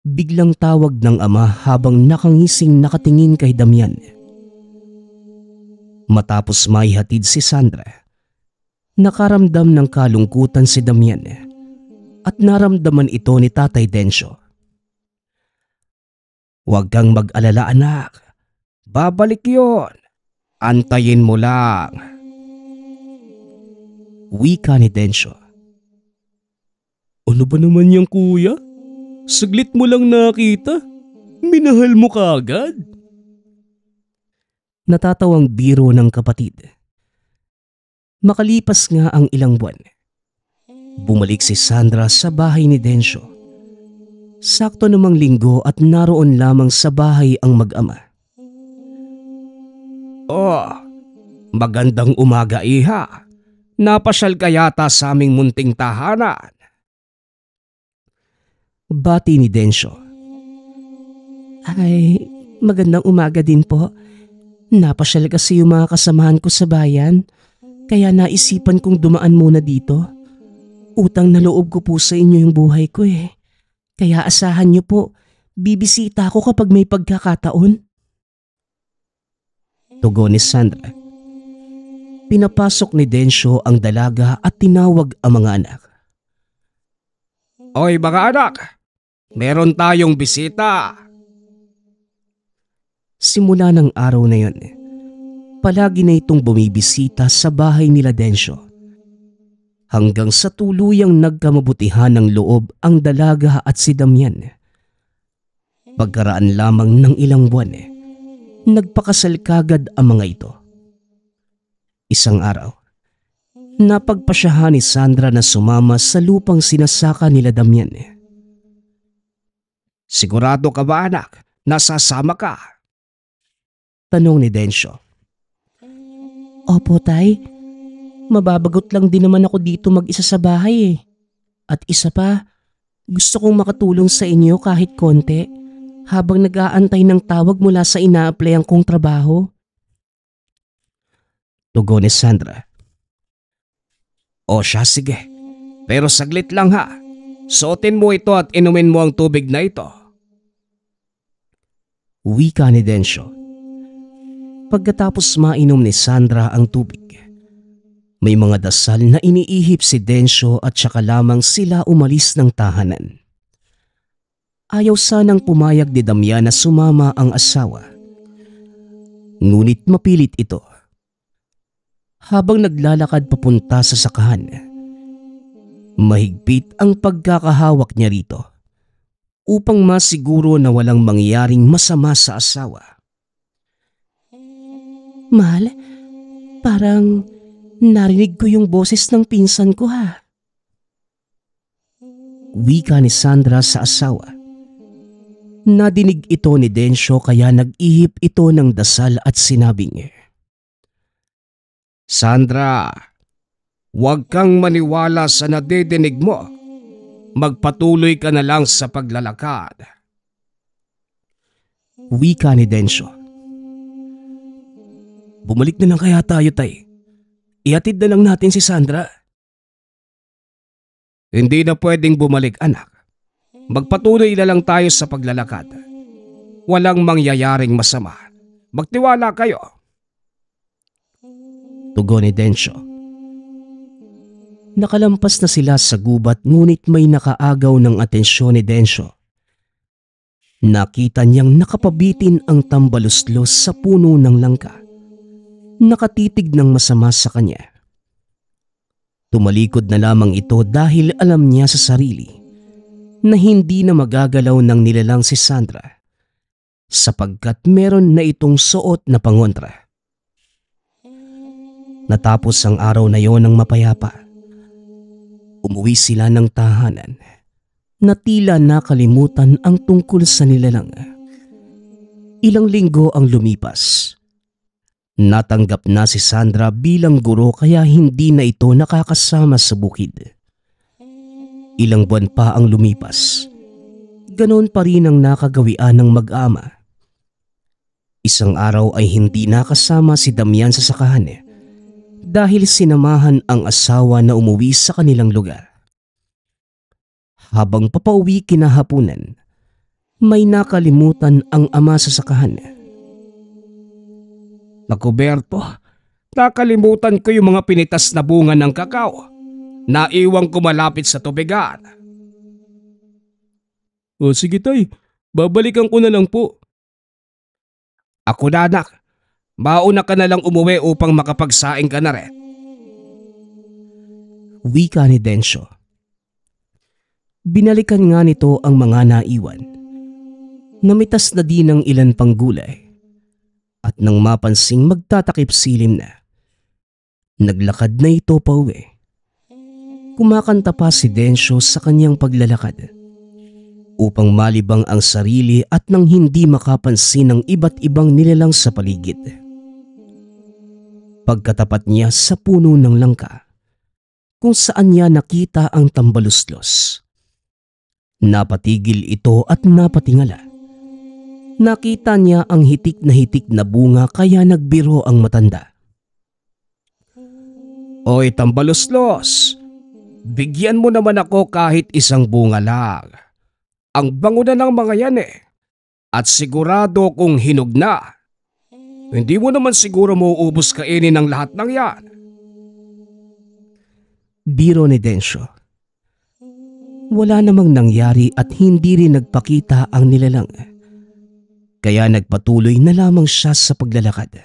Biglang tawag ng ama habang nakangising nakatingin kay Damian. Matapos maihatid si Sandra, nakaramdam ng kalungkutan si Damian at naramdaman ito ni Tatay Densyo. Huwag kang mag-alala anak, babalik yon. Antayin mo lang. Wika ni Densyo. Ano ba naman yan kuya? Saglit mo lang nakita. Minahal mo kaagad. Natatawang biro ng kapatid. Makalipas nga ang ilang buwan, bumalik si Sandra sa bahay ni Densyo. Sakto namang linggo at naroon lamang sa bahay ang mag-ama. Oh, magandang umaga iha. Napasyal ka yata sa aming munting tahanan. Bati ni Densyo. Ay, magandang umaga din po. Napasyal kasi yung mga kasamahan ko sa bayan, kaya naisipan kong dumaan muna dito. Utang na loob ko po sa inyo yung buhay ko Kaya asahan niyo po, bibisita ako kapag may pagkakataon. Tugon ni Sandra. Pinapasok ni Densyo ang dalaga at tinawag ang mga anak. Oy mga anak, meron tayong bisita. Simula ng araw na yon, palagi na itong bumibisita sa bahay nila Densyo. Hanggang sa tuluyang nagkamabutihan ng loob ang dalaga at si Damian. Pagkaraan lamang ng ilang buwan, nagpakasal kagad ang mga ito. Isang araw, napagpasyahan ni Sandra na sumama sa lupang sinasaka nila Damian. Sigurado ka ba anak, nasasama ka? Tanong ni Densyo. Opo tay. Mababagot lang din naman ako dito mag-isa sa bahay At isa pa, gusto kong makatulong sa inyo kahit konti habang nag-aantay ng tawag mula sa ina-applyan kong trabaho. Tugon ni Sandra. O siya, sige. Pero saglit lang ha. Suotin mo ito at inumin mo ang tubig na ito. Wika ni Densyo. Pagkatapos mainom ni Sandra ang tubig, may mga dasal na iniihip si Densyo at saka lamang sila umalis ng tahanan. Ayaw sanang pumayag ni Damian na sumama ang asawa. Ngunit mapilit ito. Habang naglalakad papunta sa sakahan, mahigpit ang pagkakahawak niya rito upang masiguro na walang mangyaring masama sa asawa. Mahal, Parang narinig ko yung boses ng pinsan ko ha. Wika ni Sandra sa asawa. Nadinig ito ni Densyo kaya nag-ihip ito ng dasal at sinabing, Sandra, huwag kang maniwala sa nadidinig mo. Magpatuloy ka na lang sa paglalakad. Wika ni Densyo. Bumalik na lang kaya tayo, tay. Ihatid na lang natin si Sandra. Hindi na pwedeng bumalik, anak. Magpatuloy na lang tayo sa paglalakad. Walang mangyayaring masama. Magtiwala kayo. Tugon ni Densyo. Nakalampas na sila sa gubat ngunit may nakaagaw ng atensyon ni Densyo. Nakita niyang nakapabitin ang tambaluslos sa puno ng langka. Nakatitig ng masama sa kanya. Tumalikod na lamang ito dahil alam niya sa sarili na hindi na magagalaw ng nilalang si Sandra sapagkat meron na itong suot na pangontra. Natapos ang araw na yon ng mapayapa. Umuwi sila ng tahanan na tila nakalimutan ang tungkol sa nilalang. Ilang linggo ang lumipas. Natanggap na si Sandra bilang guro kaya hindi na ito nakakasama sa bukid. Ilang buwan pa ang lumipas. Ganoon pa rin ang nakagawian ng mag-ama. Isang araw ay hindi nakasama si Damian sa sakahan dahil sinamahan ang asawa na umuwi sa kanilang lugar. Habang papauwi kinahapunan, may nakalimutan ang ama sa sakahan. Naku Berto, nakalimutan ko yung mga pinitas na bunga ng kakao. Naiwang ko malapit sa tubigan. O sige tay, babalikan ko na lang po. Ako na anak, mauna ka na lang umuwi upang makapagsaing ka na rin. Wika ni Densyo. Binalikan nga nito ang mga naiwan. Namitas na din ng ilan pang gulay. At nang mapansing magtatakip silim na, naglakad na ito pa uwi. Kumakanta pa si Densyo sa kanyang paglalakad upang malibang ang sarili at nang hindi makapansin ng iba't ibang nilalang sa paligid. Pagkatapat niya sa puno ng langka, kung saan niya nakita ang tambaluslos. Napatigil ito at napatingala. Nakita niya ang hitik na bunga kaya nagbiro ang matanda. Oy tambaluslos, bigyan mo naman ako kahit isang bunga lang. Ang bango na ng mga yan At sigurado kung hinog na. Hindi mo naman siguro mauubos kainin ang lahat ng yan. Biro ni Densyo. Wala namang nangyari at hindi rin nagpakita ang nilalang. Kaya nagpatuloy na lamang siya sa paglalakad.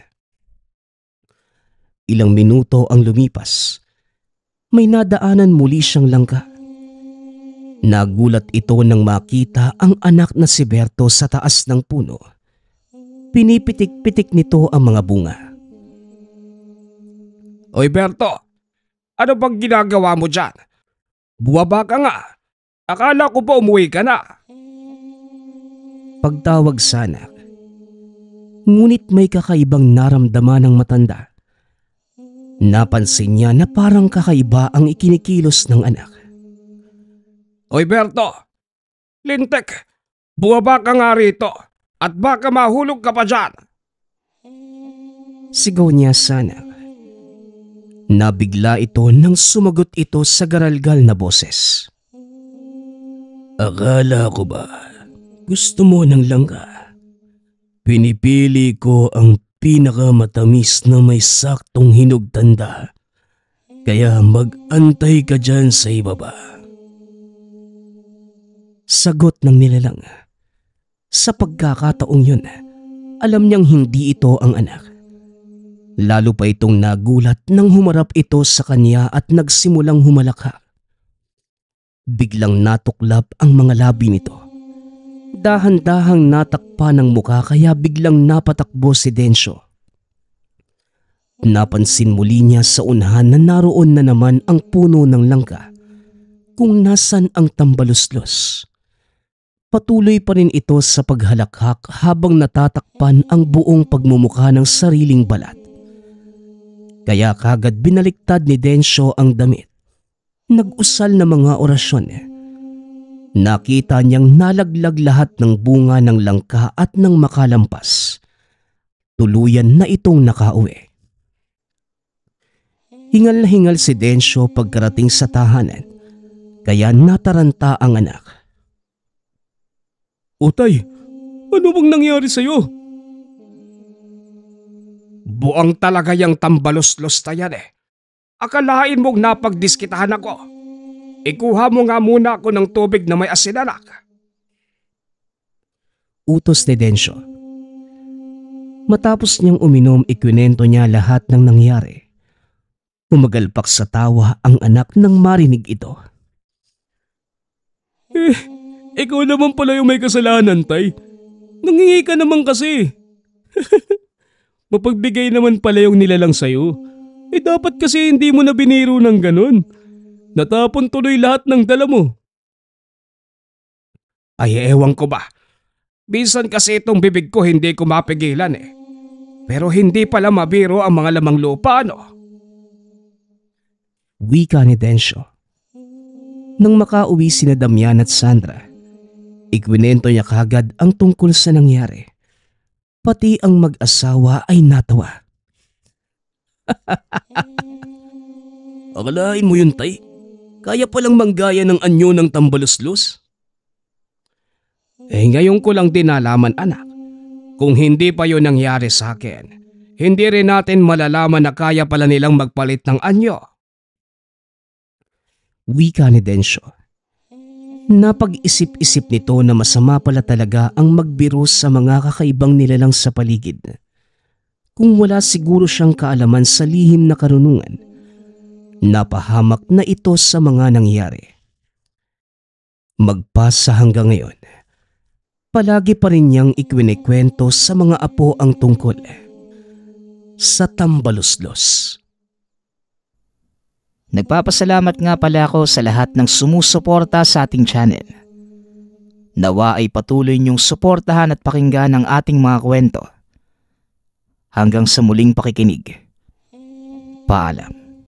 Ilang minuto ang lumipas. May nadaanan muli siyang langka. Nagulat ito nang makita ang anak na si Berto sa taas ng puno. Pinipitik-pitik nito ang mga bunga. Oy Berto, ano bang ginagawa mo dyan? Buwaba ka nga. Akala ko pa umuwi ka na. Pagtawag sa anak. Ngunit may kakaibang naramdaman ng matanda. Napansin niya na parang kakaiba ang ikinikilos ng anak. Oy Berto, lintek, buwaba ka nga rito at baka mahulog ka pa dyan. Sigaw niya sa anak. Nabigla ito nang sumagot ito sa garalgal na boses. Akala ko ba gusto mo ng langka? Pinipili ko ang pinakamatamis na may saktong hinog tanda. Kaya mag-antay ka dyan sa ibaba. Sagot ng nilalang. Sa pagkakataong yun, alam niyang hindi ito ang anak. Lalo pa itong nagulat nang humarap ito sa kanya at nagsimulang humalakha. Biglang natuklap ang mga labi nito. Dahan-dahang natakpan ng muka kaya biglang napatakbo si Densyo. Napansin muli niya sa unahan na naroon na naman ang puno ng langka kung nasan ang tambaluslos. Patuloy pa rin ito sa paghalakhak habang natatakpan ang buong pagmumukha ng sariling balat. Kaya kagad binaliktad ni Densyo ang damit. Nag-usal na mga orasyon. Nakita niyang nalaglag lahat ng bunga ng langka at ng makalampas. Tuluyan na itong nakauwi. Hingal na hingal si Densyo pagkarating sa tahanan, kaya nataranta ang anak. O tay, ano bang nangyari sa'yo? Buang talaga yung tambalos-los na yan eh. Akalain mong napagdiskitahan ako. Ikuha mo nga muna ako ng tubig na may asin, anak. Utos ni Densyo. Matapos niyang uminom, ikwinento niya lahat ng nangyari. Umagalpak sa tawa ang anak nang marinig ito. Ikaw naman pala yung may kasalanan, tay. Nangingi ka naman kasi. Mapagbigay naman pala yung nilalang sa'yo. Dapat kasi hindi mo na biniro ng ganun. Natapon tuloy lahat ng dala mo. Ay, ewan ko ba. Minsan kasi itong bibig ko hindi ko mapigilan eh. Pero hindi pala mabiro ang mga lamang lupa, ano? Wika ni Densyo. Nang makauwi sina Damian at Sandra, ikwinento niya kagad ang tungkol sa nangyari. Pati ang mag-asawa ay natawa. Akalain mo yun, tay? Kaya palang manggaya ng anyo ng tambaluslos? Ngayon ko lang din nalaman, anak. Kung hindi pa yun nangyari sa akin, hindi rin natin malalaman na kaya pala nilang magpalit ng anyo. Wika ni Densyo. Napag-isip-isip nito na masama pala talaga ang magbiro sa mga kakaibang nilalang sa paligid. Kung wala siguro siyang kaalaman sa lihim na karunungan, napahamak na ito sa mga nangyari. Magpasa hanggang ngayon, palagi pa rin niyang ikwinikwento sa mga apo ang tungkol sa tambaluslos. Nagpapasalamat nga pala ako sa lahat ng sumusuporta sa ating channel. Nawa ay patuloy niyong suportahan at pakinggan ang ating mga kwento. Hanggang sa muling pakikinig. Paalam.